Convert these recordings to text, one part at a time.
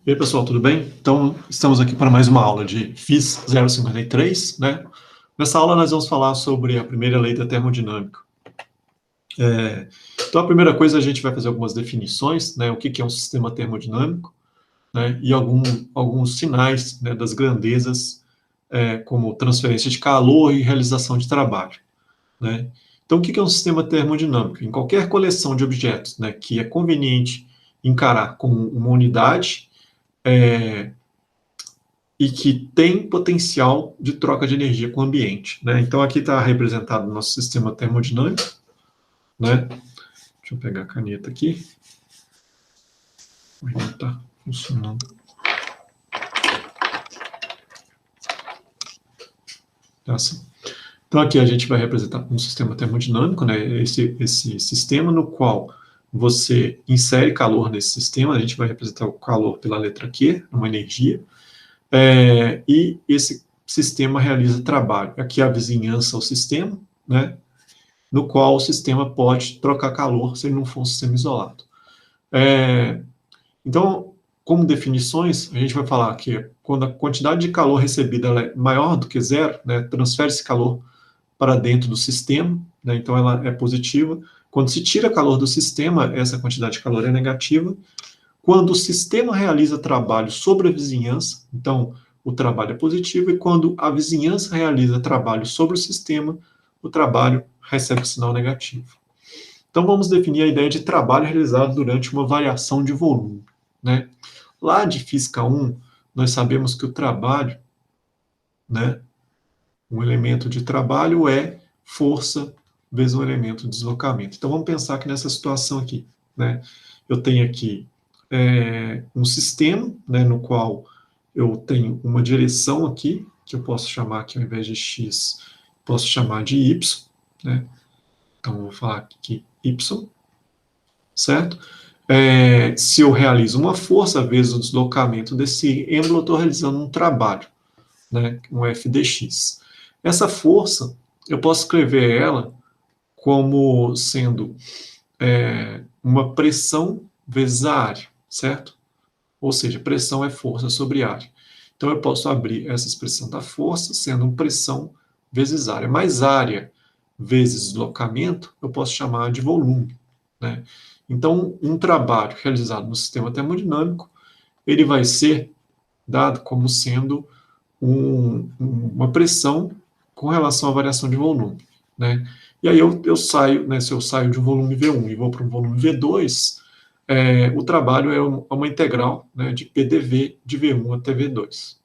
E aí, pessoal, tudo bem? Então, estamos aqui para mais uma aula de FIS 053, né? Nessa aula nós vamos falar sobre a primeira lei da termodinâmica. Então, a primeira coisa, a gente vai fazer algumas definições, né? O que é um sistema termodinâmico, né? E alguns sinais, né, das grandezas, como transferência de calor e realização de trabalho, né? Então, o que é um sistema termodinâmico? Em qualquer coleção de objetos, né, que é conveniente encarar como uma unidade, e que tem potencial de troca de energia com o ambiente, né? Então, aqui está representado o nosso sistema termodinâmico, né? Deixa eu pegar a caneta aqui. Ainda está funcionando. Assim. Então, aqui a gente vai representar um sistema termodinâmico, né? Esse sistema no qual você insere calor nesse sistema, a gente vai representar o calor pela letra Q, uma energia, e esse sistema realiza trabalho. Aqui a vizinhança ao sistema, né? No qual o sistema pode trocar calor se ele não for um sistema isolado. Então, como definições, a gente vai falar que quando a quantidade de calor recebida ela é maior do que zero, né, transfere-se calor para dentro do sistema, né, então ela é positiva. Quando se tira calor do sistema, essa quantidade de calor é negativa. Quando o sistema realiza trabalho sobre a vizinhança, então o trabalho é positivo, e quando a vizinhança realiza trabalho sobre o sistema, o trabalho recebe o sinal negativo. Então vamos definir a ideia de trabalho realizado durante uma variação de volume, né? Lá de Física 1, nós sabemos que o trabalho, né, um elemento de trabalho é força vezes um elemento de deslocamento. Então vamos pensar que nessa situação aqui, né, eu tenho aqui um sistema, né, no qual eu tenho uma direção aqui, que eu posso chamar aqui, ao invés de x, posso chamar de y, né? Então, vou falar aqui y, certo? Se eu realizo uma força vezes o deslocamento desse êmbolo, eu estou realizando um trabalho, né? Um f dx. Essa força, eu posso escrever ela como sendo uma pressão vezes a área, certo? Ou seja, pressão é força sobre área. Então, eu posso abrir essa expressão da força sendo pressão vezes área. Mais área vezes deslocamento, eu posso chamar de volume, né? Então, um trabalho realizado no sistema termodinâmico, ele vai ser dado como sendo uma pressão com relação à variação de volume, né? E aí eu saio, né, se eu saio de um volume V1 e vou para um volume V2, o trabalho é uma integral, né, de PDV de V1 até V2.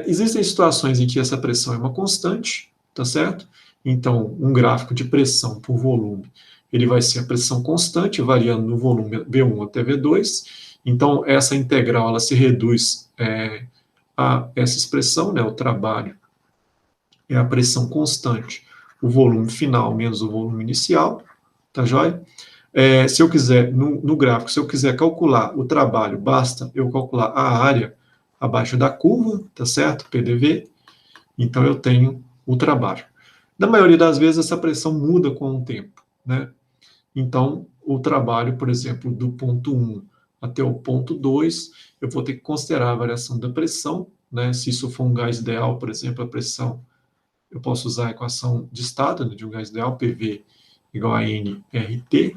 Existem situações em que essa pressão é uma constante, tá certo? Então, um gráfico de pressão por volume, ele vai ser a pressão constante, variando no volume V1 até V2. Então, essa integral, ela se reduz a essa expressão, né, o trabalho é a pressão constante, o volume final menos o volume inicial, tá joia? Se eu quiser, no gráfico, se eu quiser calcular o trabalho, basta eu calcular a área abaixo da curva, tá certo? PDV, então eu tenho o trabalho. Na maioria das vezes, essa pressão muda com o tempo, né? Então, o trabalho, por exemplo, do ponto 1 até o ponto 2, eu vou ter que considerar a variação da pressão, né? Se isso for um gás ideal, por exemplo, a pressão, eu posso usar a equação de estado, né, de um gás ideal, PV igual a nRT,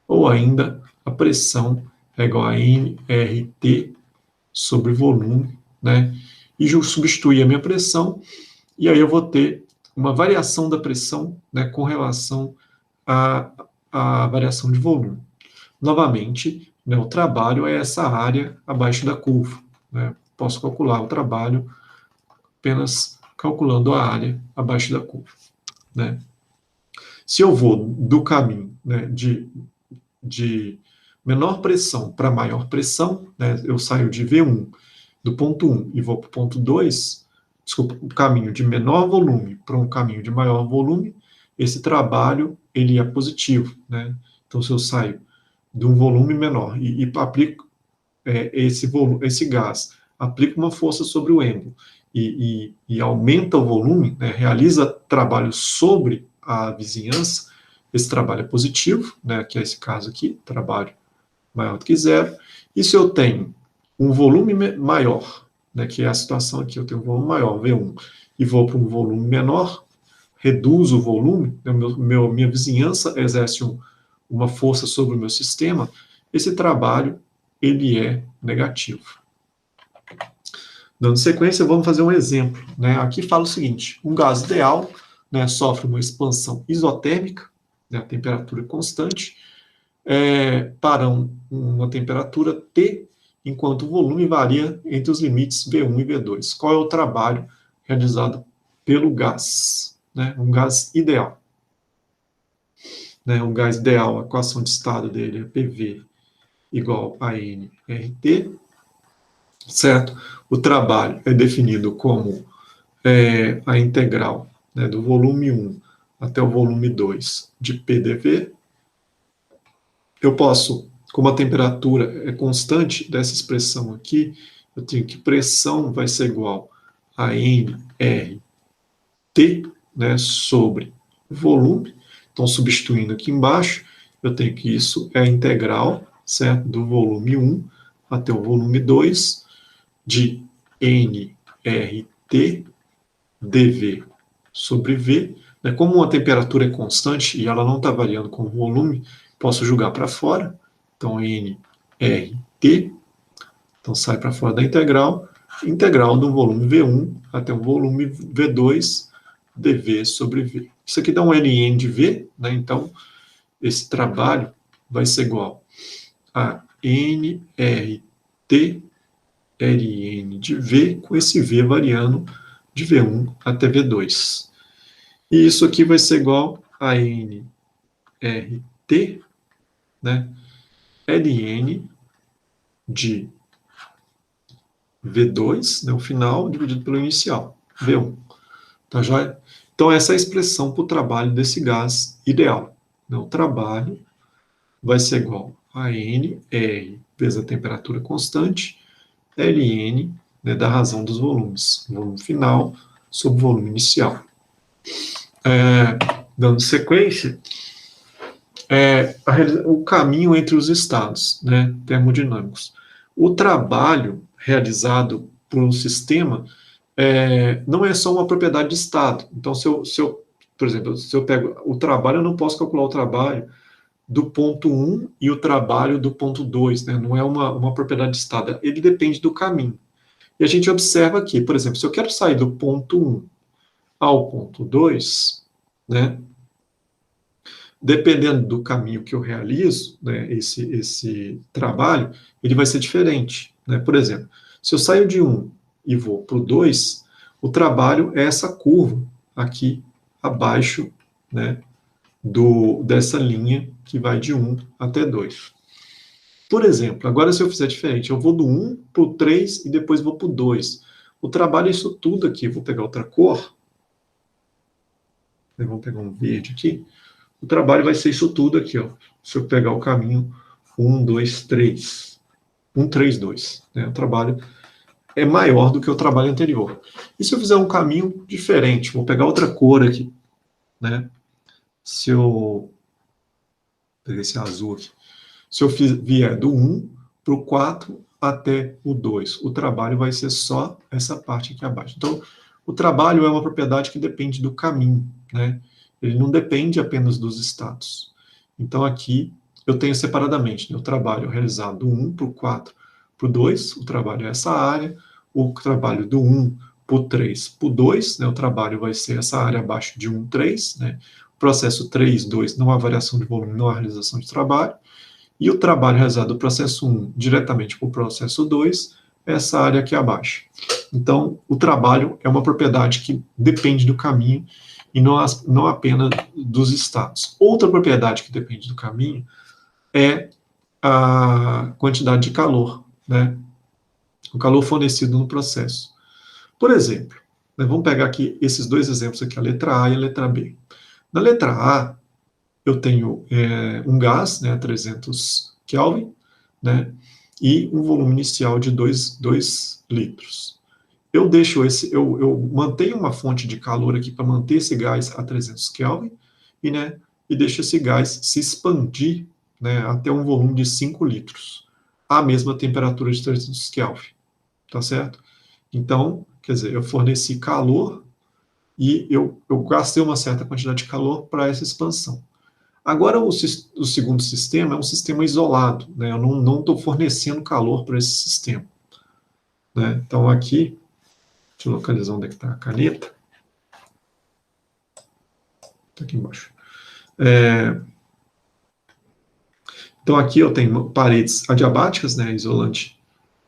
ou ainda a pressão é igual a nRT sobre volume, né? E substituir a minha pressão, e aí eu vou ter uma variação da pressão, né, com relação à variação de volume. Novamente, né, o trabalho é essa área abaixo da curva, né? Posso calcular o trabalho apenas calculando a área abaixo da curva, né? Se eu vou do caminho, né, de menor pressão para maior pressão, né, eu saio de V1, do ponto 1 e vou para o ponto 2, desculpa, o caminho de menor volume para um caminho de maior volume, esse trabalho, ele é positivo, né? Então, se eu saio de um volume menor e aplico esse gás, aplica uma força sobre o êmbolo e aumenta o volume, né, realiza trabalho sobre a vizinhança, esse trabalho é positivo, né, que é esse caso aqui, trabalho maior do que zero. E se eu tenho um volume maior, né, que é a situação aqui, eu tenho um volume maior, V1, e vou para um volume menor, reduzo o volume, né, minha vizinhança exerce uma força sobre o meu sistema, esse trabalho, ele é negativo. Dando sequência, vamos fazer um exemplo. Né? Aqui fala o seguinte, um gás ideal, né, sofre uma expansão isotérmica, né, a temperatura constante, para uma temperatura T, enquanto o volume varia entre os limites V1 e V2. Qual é o trabalho realizado pelo gás? Né? Um gás ideal. Né? Um gás ideal, a equação de estado dele é PV igual a nRT, certo? O trabalho é definido como a integral, né, do volume 1 até o volume 2 de PDV. Eu posso, como a temperatura é constante dessa expressão aqui, eu tenho que pressão vai ser igual a nRT, né, sobre volume. Então, substituindo aqui embaixo, eu tenho que isso é a integral, certo, do volume 1 até o volume 2 de nRT dV sobre V. Né? Como a temperatura é constante e ela não está variando com o volume, posso jogar para fora. Então, nRT, então sai para fora da integral, integral do volume V1 até o volume V2 dV sobre V. Isso aqui dá um ln de V, né? Então, esse trabalho vai ser igual a nRT ln de V, com esse V variando de V1 até V2. E isso aqui vai ser igual a nRT, né, ln de V2, né, o final, dividido pelo inicial, V1. Tá joia? Então, essa é a expressão para o trabalho desse gás ideal. Né? O trabalho vai ser igual a nR vezes a temperatura constante, ln, né, da razão dos volumes, volume final sobre volume inicial. Dando sequência, o caminho entre os estados, né, termodinâmicos. O trabalho realizado por um sistema não é só uma propriedade de estado. Então, por exemplo, se eu pego o trabalho, eu não posso calcular o trabalho do ponto 1 e o trabalho do ponto 2, né? Não é uma propriedade de estado, ele depende do caminho. E a gente observa aqui, por exemplo, se eu quero sair do ponto 1 ao ponto 2, né, dependendo do caminho que eu realizo, né, esse trabalho, ele vai ser diferente. Né? Por exemplo, se eu saio de 1 e vou para o 2, o trabalho é essa curva aqui abaixo, né, dessa linha que vai de 1 até 2. Por exemplo, agora se eu fizer diferente, eu vou do 1 para o 3 e depois vou para o 2. O trabalho é isso tudo aqui. Vou pegar outra cor. Vamos pegar um verde aqui. O trabalho vai ser isso tudo aqui, ó. Se eu pegar o caminho 1, 2, 3. 1, 3, 2. Né? O trabalho é maior do que o trabalho anterior. E se eu fizer um caminho diferente? Vou pegar outra cor aqui. Né? Se eu pegar esse azul aqui. Se eu vier do 1 para o 4 até o 2, o trabalho vai ser só essa parte aqui abaixo. Então, o trabalho é uma propriedade que depende do caminho, né? Ele não depende apenas dos estados. Então, aqui eu tenho separadamente, né, o trabalho realizado do 1 para o 4 para o 2, o trabalho é essa área, o trabalho do 1 para o 3 para o 2, né, o trabalho vai ser essa área abaixo de 1, 3, né? Processo 3, 2, não há variação de volume, não há realização de trabalho. E o trabalho realizado do processo 1 diretamente para o processo 2 é essa área aqui abaixo. Então, o trabalho é uma propriedade que depende do caminho e não apenas dos estados. Outra propriedade que depende do caminho é a quantidade de calor, né? O calor fornecido no processo. Por exemplo, né, vamos pegar aqui esses dois exemplos aqui, a letra A e a letra B. Na letra A, eu tenho um gás, né, 300 Kelvin, né, e um volume inicial de 2 litros. Eu mantenho uma fonte de calor aqui para manter esse gás a 300 Kelvin e deixo esse gás se expandir, né, até um volume de 5 litros. a mesma temperatura de 300 Kelvin, tá certo? Então, quer dizer, eu forneci calor e eu gastei uma certa quantidade de calor para essa expansão. Agora, o segundo sistema é um sistema isolado, né? Eu não estou fornecendo calor para esse sistema, né? Então, aqui, deixa eu localizar onde é que está a caneta. Está aqui embaixo. Então, aqui eu tenho paredes adiabáticas, né? Isolante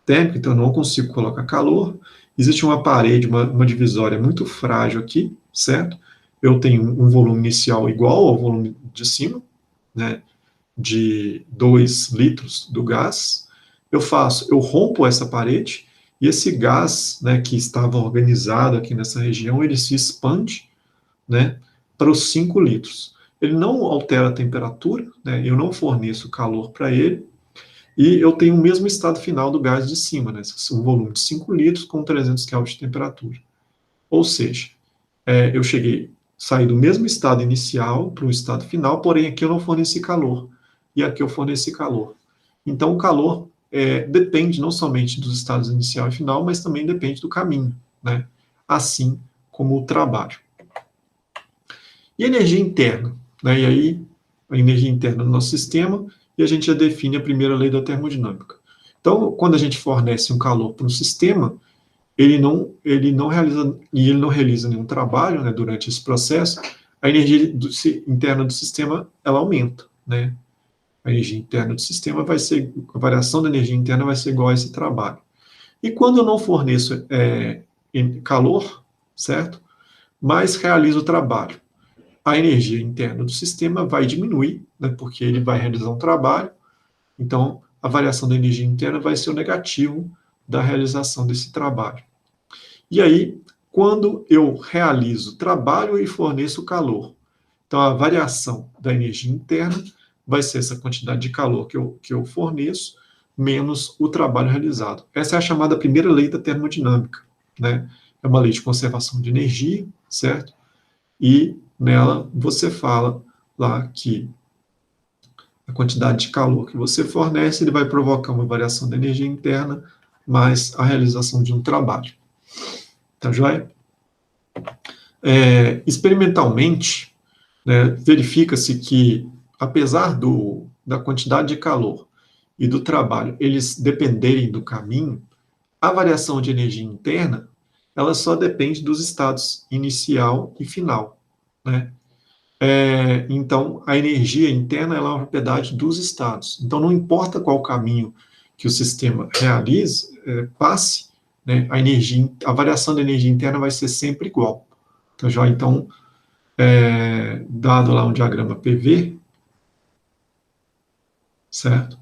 térmico, então eu não consigo colocar calor. Existe uma parede, uma divisória muito frágil aqui, certo? Eu tenho um volume inicial igual ao volume de cima, né? De 2 litros do gás. Eu rompo essa parede, e esse gás, né, que estava organizado aqui nessa região, ele se expande, né, para os 5 litros. Ele não altera a temperatura, né, eu não forneço calor para ele, e eu tenho o mesmo estado final do gás de cima, né, um volume de 5 litros com 300 Kelvin de temperatura. Ou seja, eu saí do mesmo estado inicial para o estado final, porém aqui eu não forneci calor, e aqui eu forneci calor. Então o calor depende não somente dos estados inicial e final, mas também depende do caminho, né? Assim como o trabalho. E a energia interna, né? E aí, a energia interna do nosso sistema, e a gente já define a primeira lei da termodinâmica. Então, quando a gente fornece um calor para um sistema, ele não realiza nenhum trabalho, né, durante esse processo, a energia interna do sistema, ela aumenta, né? A energia interna do sistema a variação da energia interna vai ser igual a esse trabalho. E quando eu não forneço calor, certo? Mas realizo o trabalho, a energia interna do sistema vai diminuir, né, porque ele vai realizar um trabalho, então a variação da energia interna vai ser o negativo da realização desse trabalho. E aí, quando eu realizo trabalho e forneço calor, então a variação da energia interna vai ser essa quantidade de calor que eu forneço, menos o trabalho realizado. Essa é a chamada primeira lei da termodinâmica, né? É uma lei de conservação de energia, certo? E nela você fala lá que a quantidade de calor que você fornece, ele vai provocar uma variação da energia interna, mais a realização de um trabalho. Tá joia? Experimentalmente, né, verifica-se que, apesar da quantidade de calor e do trabalho eles dependerem do caminho, a variação de energia interna, ela só depende dos estados inicial e final, né? Então, a energia interna ela é uma propriedade dos estados. Então, não importa qual caminho que o sistema realize, passe, né, a variação da energia interna vai ser sempre igual. Tá, já? Então, dado lá um diagrama PV, certo?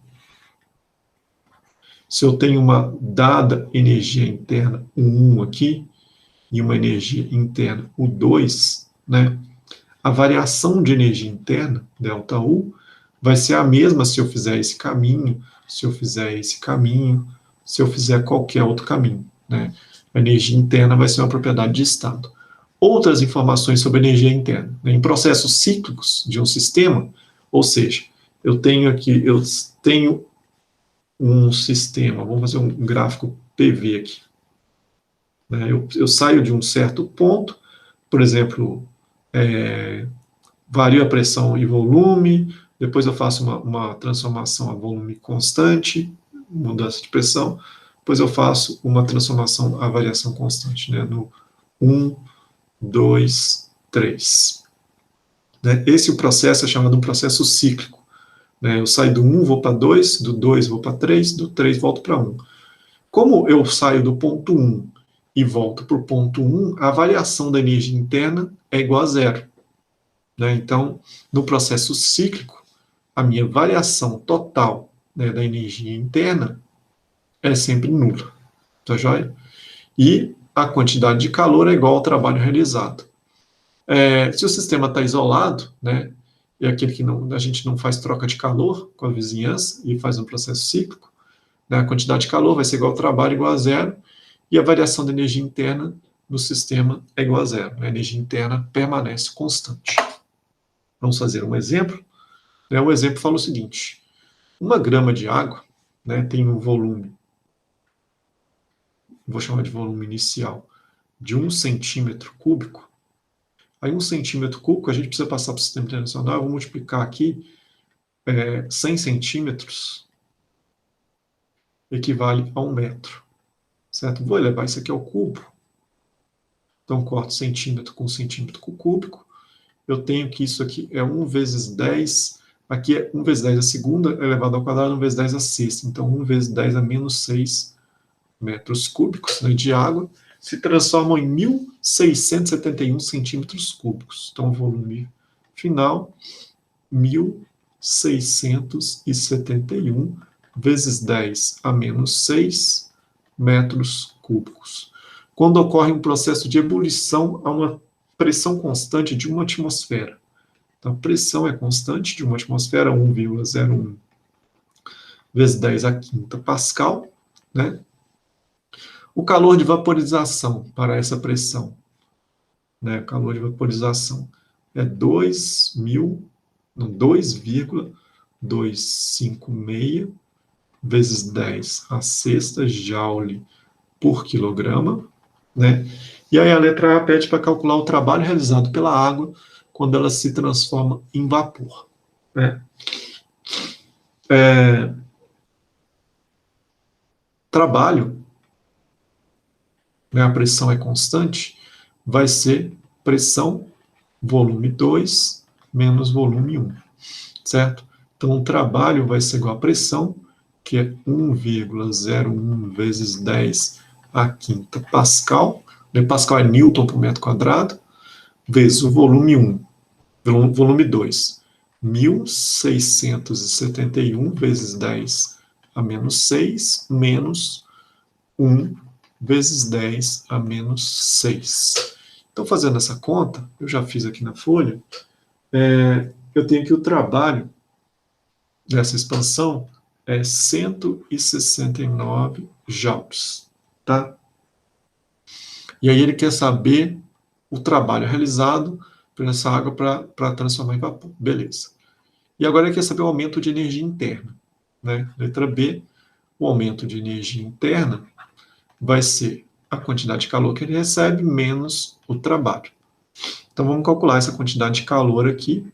Se eu tenho uma dada energia interna U1 aqui, e uma energia interna U2, né, a variação de energia interna, ΔU, vai ser a mesma se eu fizer esse caminho, se eu fizer esse caminho, se eu fizer qualquer outro caminho, né? A energia interna vai ser uma propriedade de estado. Outras informações sobre energia interna, né? Em processos cíclicos de um sistema, ou seja, eu tenho um sistema, vamos fazer um gráfico PV aqui, né? Eu saio de um certo ponto, por exemplo, vario a pressão e volume, depois eu faço uma transformação a volume constante, mudança de pressão, depois eu faço uma transformação a variação constante, né, no 1, 2, 3. Né? Esse processo é chamado de um processo cíclico. Né? Eu saio do 1, vou para 2, do 2 vou para 3, do 3 volto para 1. Como eu saio do ponto 1 e volto para o ponto 1, a variação da energia interna é igual a zero. Né? Então, no processo cíclico, a minha variação total, né, da energia interna é sempre nula. Tá joia? E a quantidade de calor é igual ao trabalho realizado. Se o sistema está isolado, né, é aquele que a gente não faz troca de calor com a vizinhança e faz um processo cíclico, né, a quantidade de calor vai ser igual ao trabalho, igual a zero, e a variação da energia interna no sistema é igual a zero. Né, a energia interna permanece constante. Vamos fazer um exemplo. O exemplo fala o seguinte: 1 grama de água, né, tem um volume, vou chamar de volume inicial, de 1 centímetro cúbico, aí 1 centímetro cúbico a gente precisa passar para o sistema internacional, eu vou multiplicar aqui, 100 centímetros equivale a 1 metro, certo? Vou elevar isso aqui ao cubo, então corto centímetro com centímetro cúbico, eu tenho que isso aqui é 1 vezes 10, aqui é 1 vezes 10 a segunda, elevado ao quadrado, 1 vezes 10 a sexta, então 1 vezes 10 a menos 6 metros cúbicos, né, de água, se transformam em 1.671 centímetros cúbicos. Então, o volume final, 1.671 vezes 10 a menos 6 metros cúbicos. Quando ocorre um processo de ebulição a uma pressão constante de uma atmosfera. Então, a pressão é constante de uma atmosfera, 1,01 vezes 10 a quinta Pascal, né? O calor de vaporização para essa pressão, né? O calor de vaporização é 2,256 vezes 10 a sexta joule por quilograma, né? E aí a letra A pede para calcular o trabalho realizado pela água quando ela se transforma em vapor, né? Trabalho, né, a pressão é constante, vai ser pressão volume 2 menos volume 1, certo? Então, o trabalho vai ser igual a pressão, que é 1,01 vezes 10 a quinta Pascal, Pascal é Newton por metro quadrado, vezes o volume 1, volume 2, 1.671 vezes 10 a menos 6, menos 1 vezes 10 a menos 6. Então, fazendo essa conta, eu já fiz aqui na folha, eu tenho que o trabalho dessa expansão é 169 joules, tá? E aí ele quer saber o trabalho realizado por essa água para transformar em vapor. Beleza. E agora ele quer saber o aumento de energia interna, né? Letra B, o aumento de energia interna vai ser a quantidade de calor que ele recebe menos o trabalho. Então, vamos calcular essa quantidade de calor aqui,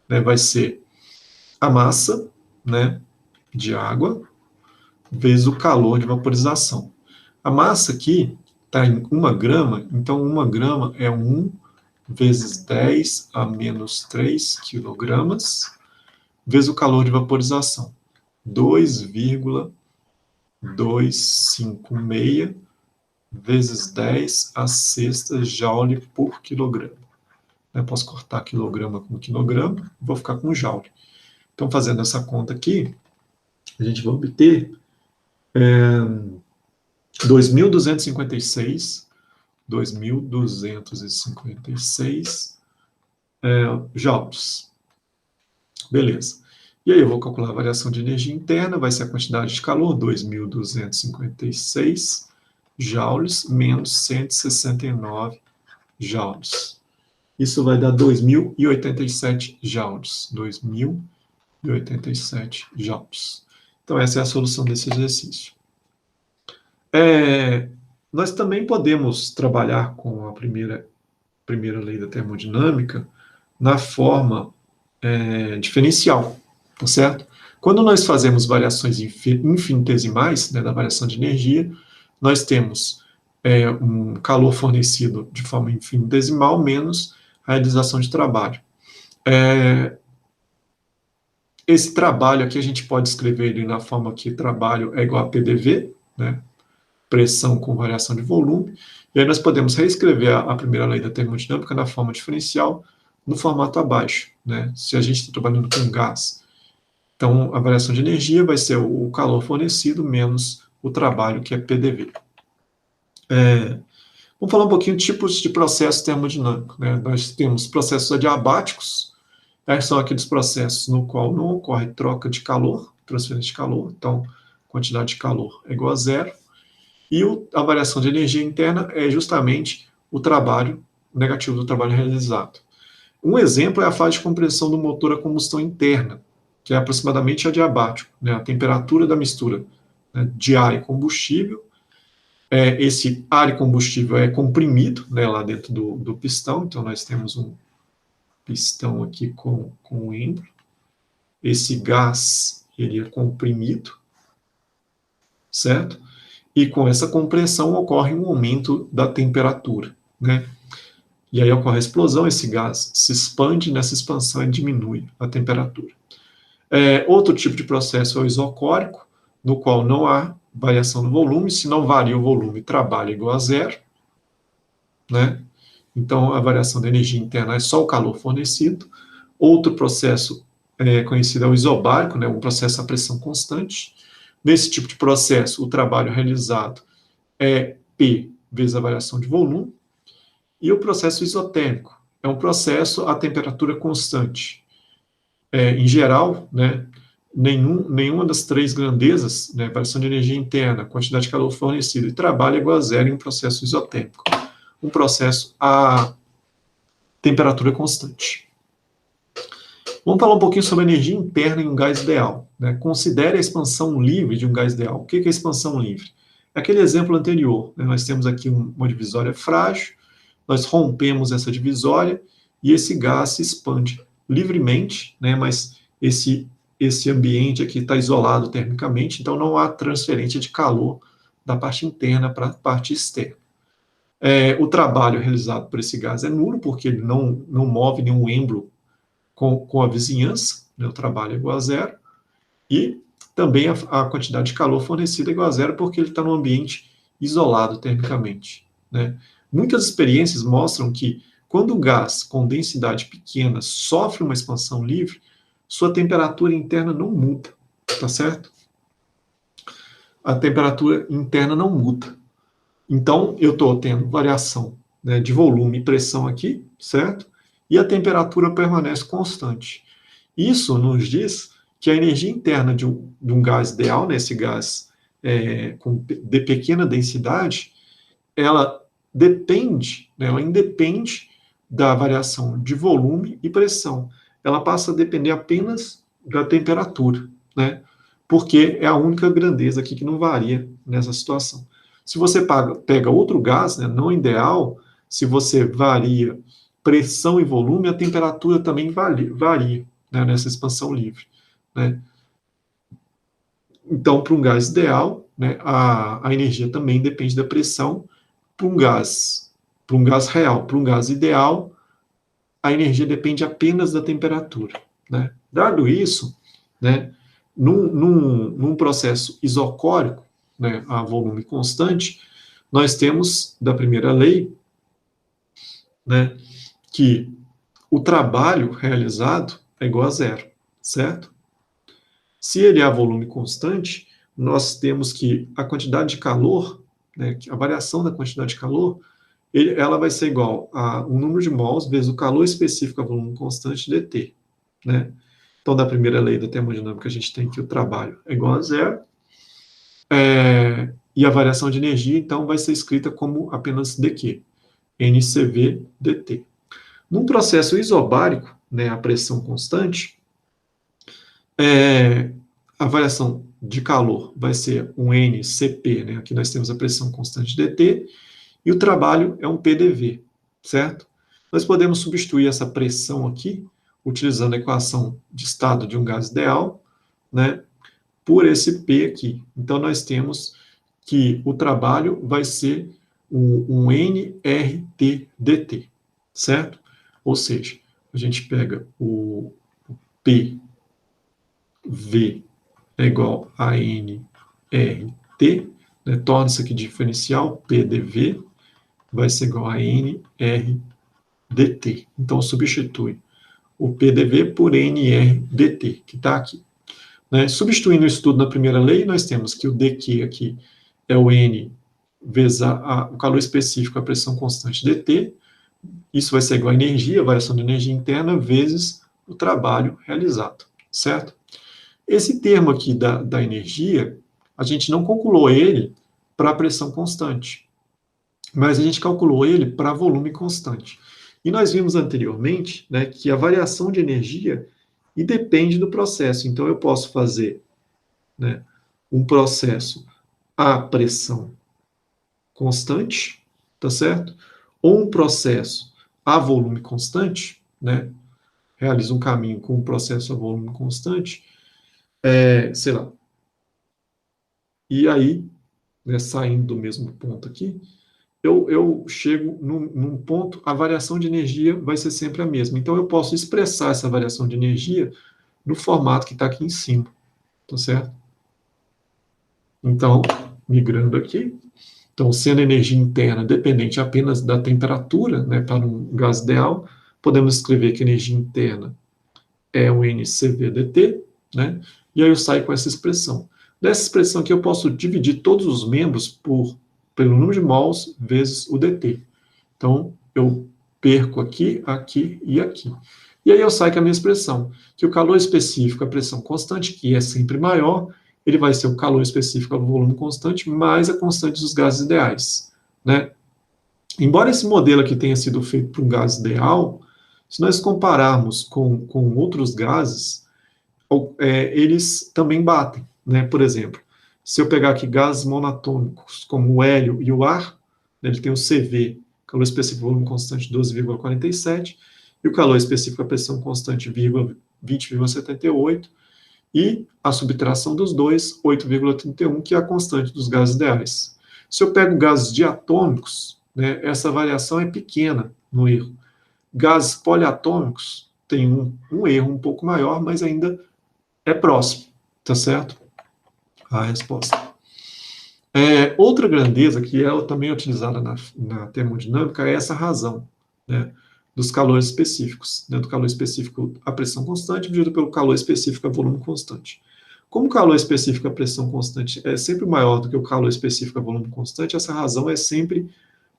né? Vai ser a massa, né, de água, vezes o calor de vaporização. A massa aqui está em 1 grama, então 1 grama é 1 vezes 10 a menos 3 quilogramas, vezes o calor de vaporização, 2,256 vezes 10 a sexta joule por quilograma. Eu posso cortar quilograma com quilograma, vou ficar com joule. Então, fazendo essa conta aqui, a gente vai obter 2.256 joules. Beleza. E aí eu vou calcular a variação de energia interna, vai ser a quantidade de calor, 2.256 joules menos 169 joules. Isso vai dar 2.087 joules. 2.087 joules. Então, essa é a solução desse exercício. Nós também podemos trabalhar com a primeira lei da termodinâmica na forma diferencial, tá certo? Quando nós fazemos variações infinitesimais, né, da variação de energia, nós temos um calor fornecido de forma infinitesimal menos a realização de trabalho. Esse trabalho aqui a gente pode escrever ele na forma que trabalho é igual a PDV, né, pressão com variação de volume, e aí nós podemos reescrever a primeira lei da termodinâmica na forma diferencial, no formato abaixo, né, se a gente está trabalhando com gás. Então, a variação de energia vai ser o calor fornecido menos o trabalho, que é PDV. Vamos falar um pouquinho de tipos de processos termodinâmicos, né? Nós temos processos adiabáticos, são aqueles processos no qual não ocorre troca de calor, transferência de calor, então, quantidade de calor é igual a zero, e a variação de energia interna é justamente o trabalho negativo do trabalho realizado. Um exemplo é a fase de compressão do motor a combustão interna, que é aproximadamente adiabático, né, a temperatura da mistura, né, de ar e combustível. Esse ar e combustível é comprimido, né, lá dentro do pistão, então nós temos um pistão aqui com um êmbolo. Esse gás, ele é comprimido, certo? E com essa compressão ocorre um aumento da temperatura, né? E aí ocorre a explosão, esse gás se expande, nessa expansão diminui a temperatura. Outro tipo de processo é o isocórico, no qual não há variação no volume, se não varia o volume, trabalho é igual a zero, né? Então a variação da energia interna é só o calor fornecido. Outro processo conhecido é o isobárico, né? Um processo a pressão constante. Nesse tipo de processo, o trabalho realizado é P vezes a variação de volume. E o processo isotérmico é um processo a temperatura constante. Em geral, né, nenhuma das três grandezas, né, variação de energia interna, quantidade de calor fornecido e trabalho é igual a zero em um processo isotérmico. Um processo a temperatura constante. Vamos falar um pouquinho sobre a energia interna em um gás ideal. Né? Considere a expansão livre de um gás ideal. O que é expansão livre? É aquele exemplo anterior. Né? Nós temos aqui uma divisória frágil, nós rompemos essa divisória e esse gás se expande livremente, né? Mas esse ambiente aqui está isolado termicamente, então não há transferência de calor da parte interna para a parte externa. O trabalho realizado por esse gás é nulo, porque ele não move nenhum êmbolo com a vizinhança, né? O trabalho é igual a zero, e também a quantidade de calor fornecida é igual a zero, porque ele está num ambiente isolado termicamente, né? Muitas experiências mostram que quando o gás com densidade pequena sofre uma expansão livre, sua temperatura interna não muda, tá certo? A temperatura interna não muda. Então, eu estou tendo variação, né, de volume e pressão aqui, certo? E a temperatura permanece constante. Isso nos diz que a energia interna de um gás ideal, né, esse gás de pequena densidade, ela depende, né, ela independe da variação de volume e pressão. Ela passa a depender apenas da temperatura, né? Porque é a única grandeza aqui que não varia nessa situação. Se você pega outro gás, né, não ideal, se você varia pressão e volume, a temperatura também varia, né, nessa expansão livre, né? Então, para um gás ideal, né, a energia também depende da pressão. Para um gás real, para um gás ideal, a energia depende apenas da temperatura, né? Dado isso, né, num processo isocórico, né, a volume constante, nós temos, da primeira lei, né, que o trabalho realizado é igual a zero, certo? Se ele é a volume constante, nós temos que a quantidade de calor, né, a variação da quantidade de calor, ela vai ser igual a um número de mols vezes o calor específico a volume constante dt, né? Então, da primeira lei da termodinâmica, a gente tem que o trabalho é igual a zero, e a variação de energia, então, vai ser escrita como apenas dq, NCV dt. Num processo isobárico, né, a pressão constante, a variação de calor vai ser um NCP, né? Aqui nós temos a pressão constante dt, e o trabalho é um PDV, certo? Nós podemos substituir essa pressão aqui, utilizando a equação de estado de um gás ideal, né, por esse P aqui. Então, nós temos que o trabalho vai ser um nRT dt, certo? Ou seja, a gente pega o PV é igual a nRT, né, torna isso aqui diferencial, PDV, vai ser igual a nRdt. Então, substitui o PDV por nRdt, que está aqui. Né? Substituindo isso tudo na primeira lei, nós temos que o dq aqui é o N vezes o calor específico, a pressão constante dt. Isso vai ser igual a energia, a variação de energia interna, vezes o trabalho realizado, certo? Esse termo aqui da energia, a gente não calculou ele para a pressão constante, mas a gente calculou ele para volume constante. E nós vimos anteriormente, né, que a variação de energia e depende do processo. Então, eu posso fazer, né, um processo a pressão constante, tá certo? Ou um processo a volume constante, né? Realiza um caminho com um processo a volume constante, sei lá. E aí, né, saindo do mesmo ponto aqui, eu chego num ponto, a variação de energia vai ser sempre a mesma. Então, eu posso expressar essa variação de energia no formato que está aqui em cima, tá certo? Então, migrando aqui, então, sendo energia interna dependente apenas da temperatura, né, para um gás ideal, podemos escrever que energia interna é um NCV/dt, né, e aí eu saio com essa expressão. Dessa expressão aqui eu posso dividir todos os membros pelo número de mols vezes o dt. Então, eu perco aqui, aqui e aqui. E aí eu saio com a minha expressão, que o calor específico, a pressão constante, que é sempre maior, ele vai ser o calor específico ao volume constante, mais a constante dos gases ideais, né? Embora esse modelo aqui tenha sido feito para um gás ideal, se nós compararmos com outros gases, eles também batem, né? Por exemplo, se eu pegar aqui gases monatômicos, como o hélio e o ar, né, ele tem o CV, calor específico volume constante 12,47, e o calor específico a pressão constante 20,78, e a subtração dos dois, 8,31, que é a constante dos gases ideais. Se eu pego gases diatômicos, né, essa variação é pequena no erro. Gases poliatômicos tem um erro um pouco maior, mas ainda é próximo, tá certo? A resposta. Outra grandeza que é também utilizada na termodinâmica é essa razão, né, dos calores específicos, né, do calor específico a pressão constante dividido pelo calor específico a volume constante. Como o calor específico a pressão constante é sempre maior do que o calor específico a volume constante, essa razão é sempre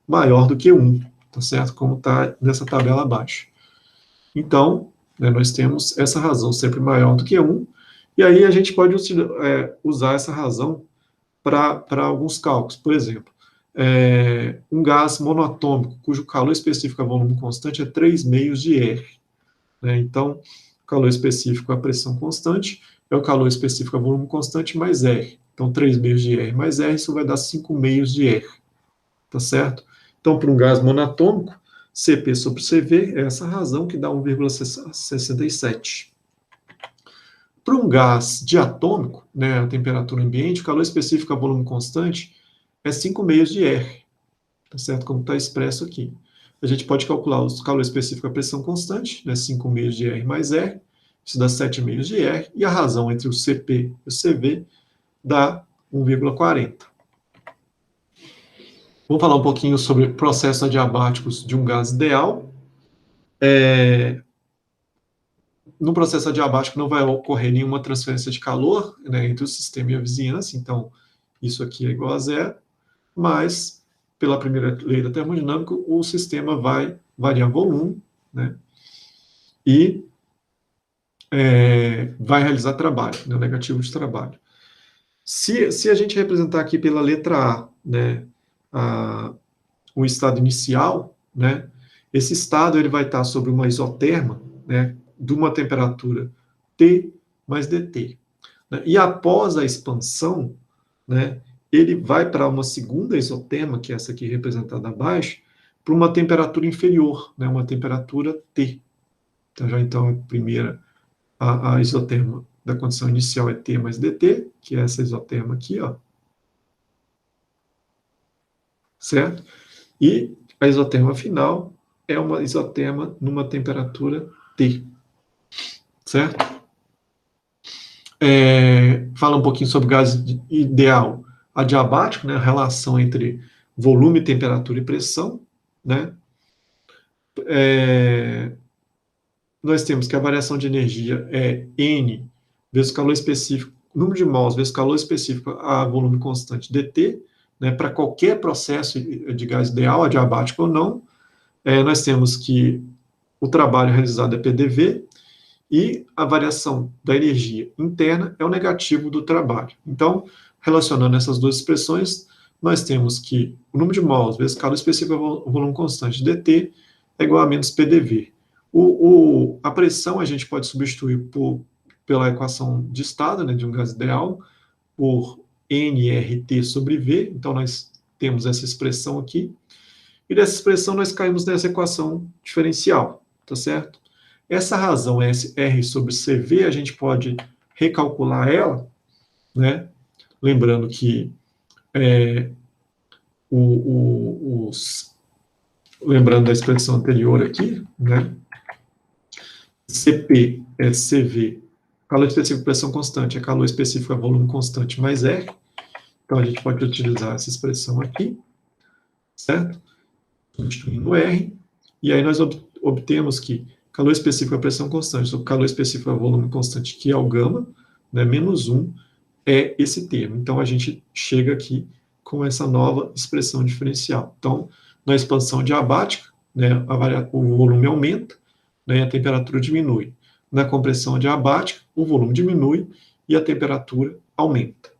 maior do que 1, tá certo? Como está nessa tabela abaixo. Então, né, nós temos essa razão sempre maior do que 1, e aí a gente pode usar essa razão para alguns cálculos. Por exemplo, um gás monoatômico, cujo calor específico a volume constante é 3 meios de R. Né? Então, o calor específico a pressão constante é o calor específico a volume constante mais R. Então, 3 meios de R mais R, isso vai dar 5 meios de R. Tá certo? Então, para um gás monatômico, Cp sobre Cv é essa razão que dá 1,67. Para um gás diatômico, né, a temperatura ambiente, o calor específico a volume constante é 5 meios de R, tá certo? Como está expresso aqui. A gente pode calcular o calor específico a pressão constante, né, 5 meios de R mais R, isso dá 7 meios de R, e a razão entre o Cp e o Cv dá 1,40. Vamos falar um pouquinho sobre processos adiabáticos de um gás ideal. No processo adiabático não vai ocorrer nenhuma transferência de calor, né, entre o sistema e a vizinhança, então isso aqui é igual a zero, mas, pela primeira lei da termodinâmica, o sistema vai variar volume, né, e vai realizar trabalho, né, negativo de trabalho. Se a gente representar aqui pela letra A, né, o estado inicial, né, esse estado ele vai estar sobre uma isoterma, né, de uma temperatura T mais dt. Né, e após a expansão, né, ele vai para uma segunda isoterma, que é essa aqui representada abaixo, para uma temperatura inferior, né, uma temperatura T. Então, a primeira, a isoterma da condição inicial é T mais dt, que é essa isoterma aqui, ó. Certo? E a isoterma final é uma isoterma numa temperatura T. Certo? Fala um pouquinho sobre gás ideal adiabático, né, a relação entre volume, temperatura e pressão, né? Nós temos que a variação de energia é N vezes o calor específico, número de mols vezes o calor específico a volume constante dt, né, para qualquer processo de gás ideal, adiabático ou não. Nós temos que o trabalho realizado é PDV, e a variação da energia interna é o negativo do trabalho. Então, relacionando essas duas expressões, nós temos que o número de mols vezes calor específico ao volume constante dt é igual a menos PDV. A pressão a gente pode substituir pela equação de estado, né, de um gás ideal, por nRT sobre V, então nós temos essa expressão aqui, e dessa expressão nós caímos nessa equação diferencial, tá certo? Essa razão R sobre CV, a gente pode recalcular ela, né? Lembrando que lembrando da expressão anterior aqui, né? CP é CV, calor específico é pressão constante, é calor específico é volume constante mais R. Então a gente pode utilizar essa expressão aqui, certo? Substituindo R, e aí nós obtemos que calor específico é pressão constante, sobre calor específico é volume constante, que é o gama, né, menos 1, é esse termo. Então, a gente chega aqui com essa nova expressão diferencial. Então, na expansão diabática, né, o volume aumenta, né, e a temperatura diminui. Na compressão diabática, o volume diminui e a temperatura aumenta.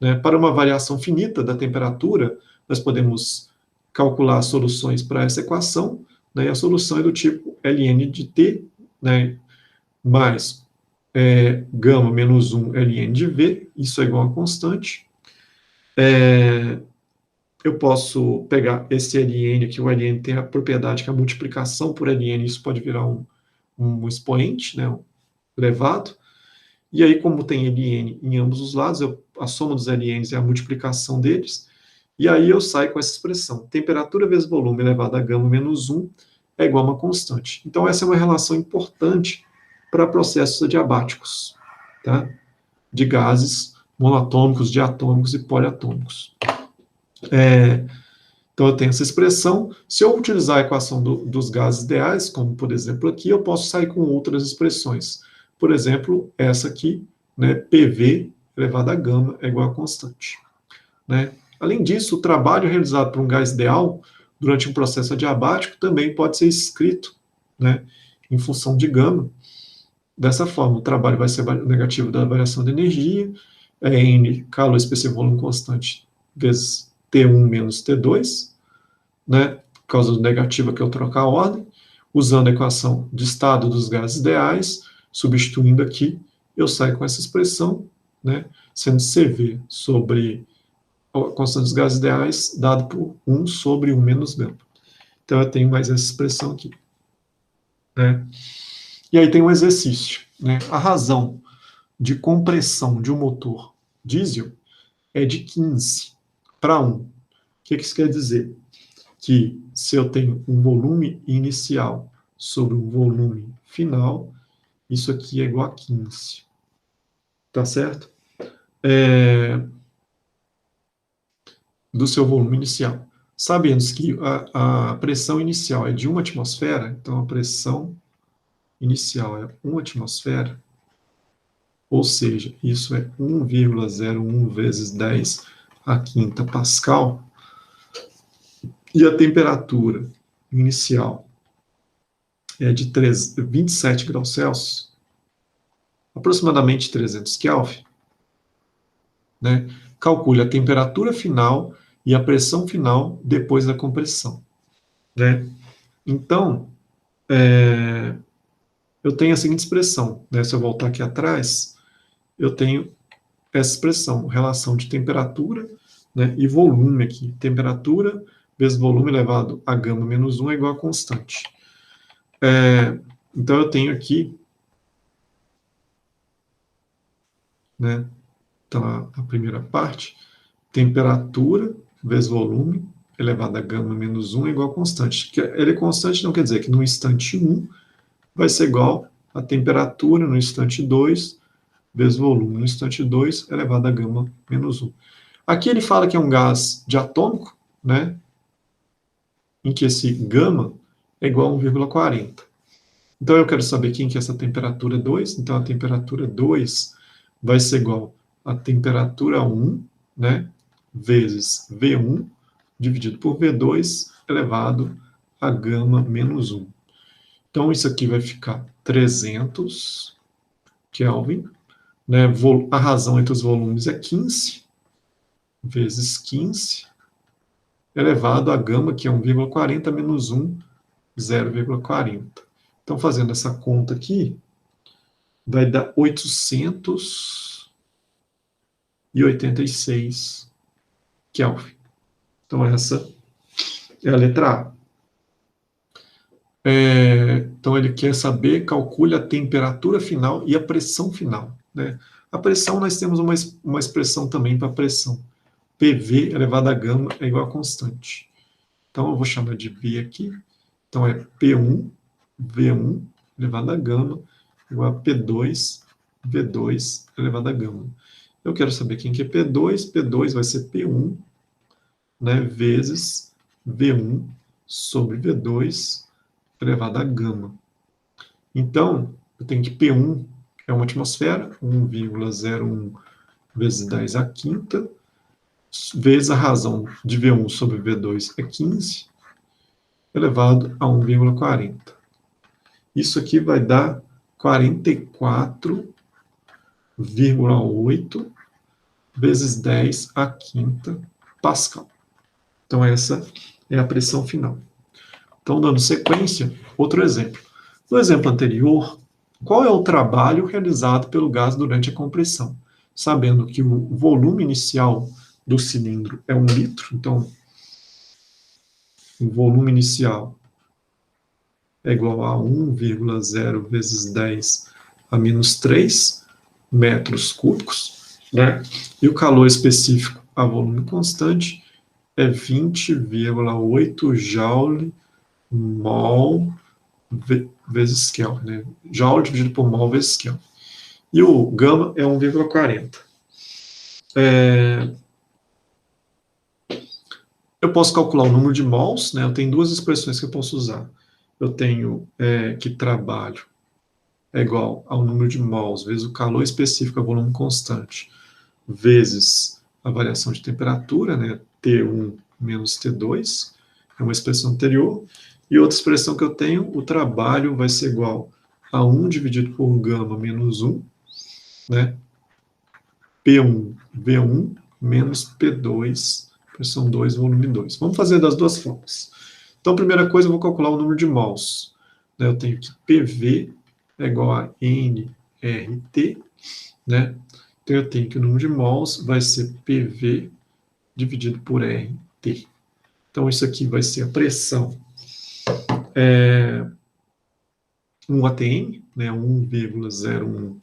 Né? Para uma variação finita da temperatura, nós podemos calcular soluções para essa equação, né, e a solução é do tipo ln de t, né, mais gama menos 1 ln de v, isso é igual a constante. Eu posso pegar esse ln aqui, o ln tem a propriedade que a multiplicação por ln, isso pode virar um expoente, né, elevado, e aí como tem ln em ambos os lados, a soma dos ln's é a multiplicação deles, e aí eu saio com essa expressão, temperatura vezes volume elevado a gama menos 1 é igual a uma constante. Então essa é uma relação importante para processos adiabáticos, tá? De gases monatômicos, diatômicos e poliatômicos. Então eu tenho essa expressão, se eu utilizar a equação dos gases ideais, como por exemplo aqui, eu posso sair com outras expressões. Por exemplo, essa aqui, né, PV elevado a gama é igual a constante. Né? Além disso, o trabalho realizado por um gás ideal durante um processo adiabático também pode ser escrito, né, em função de gama. Dessa forma, o trabalho vai ser negativo da variação de energia, N, calor específico volume constante, vezes T1 menos T2, né, por causa do negativo que eu trocar a ordem, usando a equação de estado dos gases ideais, substituindo aqui, eu saio com essa expressão, né, sendo CV sobre a constante dos gases ideais, dado por 1 sobre 1 menos gama. Então, eu tenho mais essa expressão aqui. Né? E aí tem um exercício. Né? A razão de compressão de um motor diesel é de 15 para 1. O que isso quer dizer? Que se eu tenho um volume inicial sobre um volume final, isso aqui é igual a 15. Tá certo? Do seu volume inicial. Sabendo que a pressão inicial é de 1 atmosfera, então a pressão inicial é 1 atmosfera, ou seja, isso é 1,01 vezes 10 a quinta pascal, e a temperatura inicial é de 27 graus Celsius, aproximadamente 300 Kelvin, né? Calcule a temperatura final e a pressão final depois da compressão. Né? Então, eu tenho a seguinte expressão, né? Se eu voltar aqui atrás, eu tenho essa expressão, relação de temperatura, né, e volume aqui. Temperatura vezes volume elevado a gama menos 1 é igual a constante. Então, eu tenho aqui, né, então, a primeira parte, temperatura vezes volume elevado a gama menos 1 é igual a constante. Ele é constante não quer dizer que no instante 1 vai ser igual a temperatura no instante 2 vezes volume no instante 2 elevado a gama menos 1. Aqui ele fala que é um gás diatômico, né, em que esse gama é igual a 1,40. Então eu quero saber quem que é essa temperatura 2, então a temperatura 2 vai ser igual a temperatura 1, né, vezes V1, dividido por V2, elevado a gama menos 1. Então isso aqui vai ficar 300 Kelvin, né, a razão entre os volumes é 15, vezes 15, elevado a gama, que é 1,40 menos 1, 0,40. Então, fazendo essa conta aqui, vai dar 886 Kelvin. Então, essa é a letra A. Então, ele quer saber, calcule a temperatura final e a pressão final, né? A pressão, nós temos uma expressão também para pressão. PV elevado a gama é igual a constante. Então, eu vou chamar de V aqui. Então, é P1, V1 elevado a gama igual a P2, V2 elevado a gama. Eu quero saber quem que é P2. P2 vai ser P1, né, vezes V1 sobre V2 elevado a gama. Então, eu tenho que P1 é uma atmosfera, 1,01 vezes 10 à quinta, vezes a razão de V1 sobre V2 é 15, elevado a 1,40. Isso aqui vai dar 44,8 vezes 10 à quinta Pascal. Então, essa é a pressão final. Então, dando sequência, outro exemplo. No exemplo anterior, qual é o trabalho realizado pelo gás durante a compressão? Sabendo que o volume inicial do cilindro é 1 litro, então, o volume inicial é igual a 1,0 vezes 10 a menos 3 metros cúbicos, né? E o calor específico a volume constante é 20,8 joule mol vezes Kelvin, né? Joule dividido por mol vezes Kelvin. E o gama é 1,40. Eu posso calcular o número de mols, né? Eu tenho duas expressões que eu posso usar. Eu tenho que trabalho é igual ao número de mols vezes o calor específico a volume constante, vezes a variação de temperatura, né? T1 menos T2, é uma expressão anterior. E outra expressão que eu tenho, o trabalho vai ser igual a 1 dividido por gama menos 1, né? P1, V1 menos P2, pressão 2, volume 2. Vamos fazer das duas formas. Então, a primeira coisa, eu vou calcular o número de mols. Eu tenho que PV é igual a nRT, né? Então, eu tenho que o número de mols vai ser PV dividido por RT. Então, isso aqui vai ser a pressão 1 atm, né? 1,01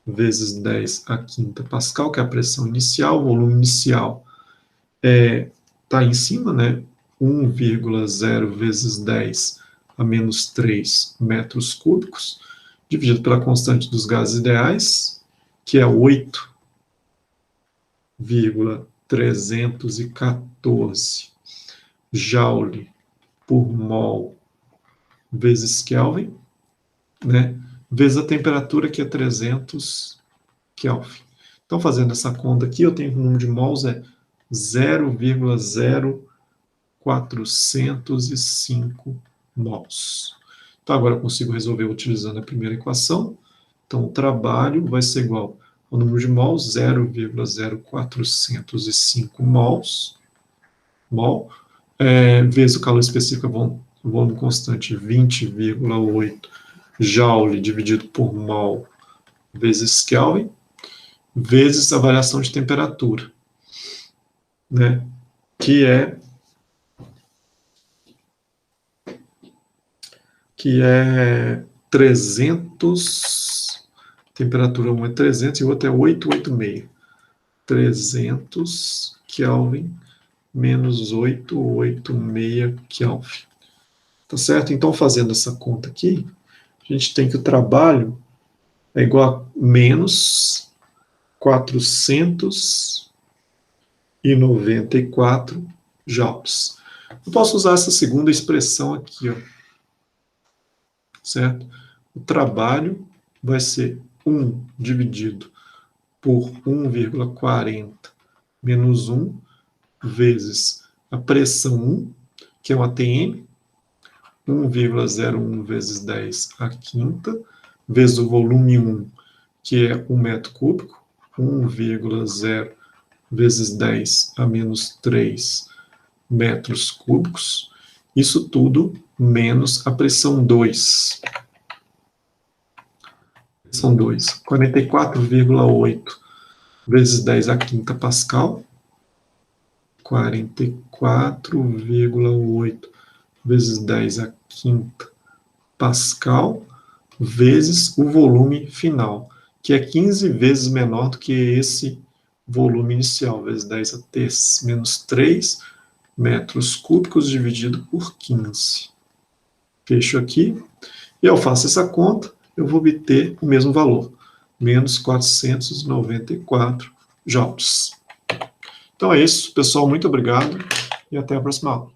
vezes 10 a quinta Pascal, que é a pressão inicial. O volume inicial está em cima, né? 1,0 vezes 10 a menos 3 metros cúbicos, dividido pela constante dos gases ideais, que é 8,314 joule por mol vezes Kelvin, né? Vezes a temperatura, que é 300 Kelvin. Então, fazendo essa conta aqui, eu tenho que o número de mols é 0,0405 mols. Então, agora eu consigo resolver utilizando a primeira equação. Então, o trabalho vai ser igual ao número de mols, 0,0405 mols, vezes o calor específico, volume constante, 20,8 joule dividido por mol vezes Kelvin, vezes a variação de temperatura, né? Que é 300, temperatura 1 é 300 e o outro é 886. 300 Kelvin menos 886 Kelvin. Tá certo? Então, fazendo essa conta aqui, a gente tem que o trabalho é igual a menos 494 joules. Eu posso usar essa segunda expressão aqui, ó, certo? O trabalho vai ser 1 dividido por 1,40 menos 1 vezes a pressão 1, que é um ATM, 1,01 vezes 10 à quinta, vezes o volume 1, que é 1 metro cúbico, 1,0 vezes 10 a menos 3 metros cúbicos, isso tudo menos a pressão 2, são 2. 44,8 vezes 10 à quinta pascal. 44,8 vezes 10 à quinta pascal, vezes o volume final, que é 15 vezes menor do que esse volume inicial, vezes 10 a T menos 3 metros cúbicos dividido por 15. Fecho aqui, e eu faço essa conta, eu vou obter o mesmo valor, menos 494 joules. Então é isso, pessoal, muito obrigado e até a próxima aula.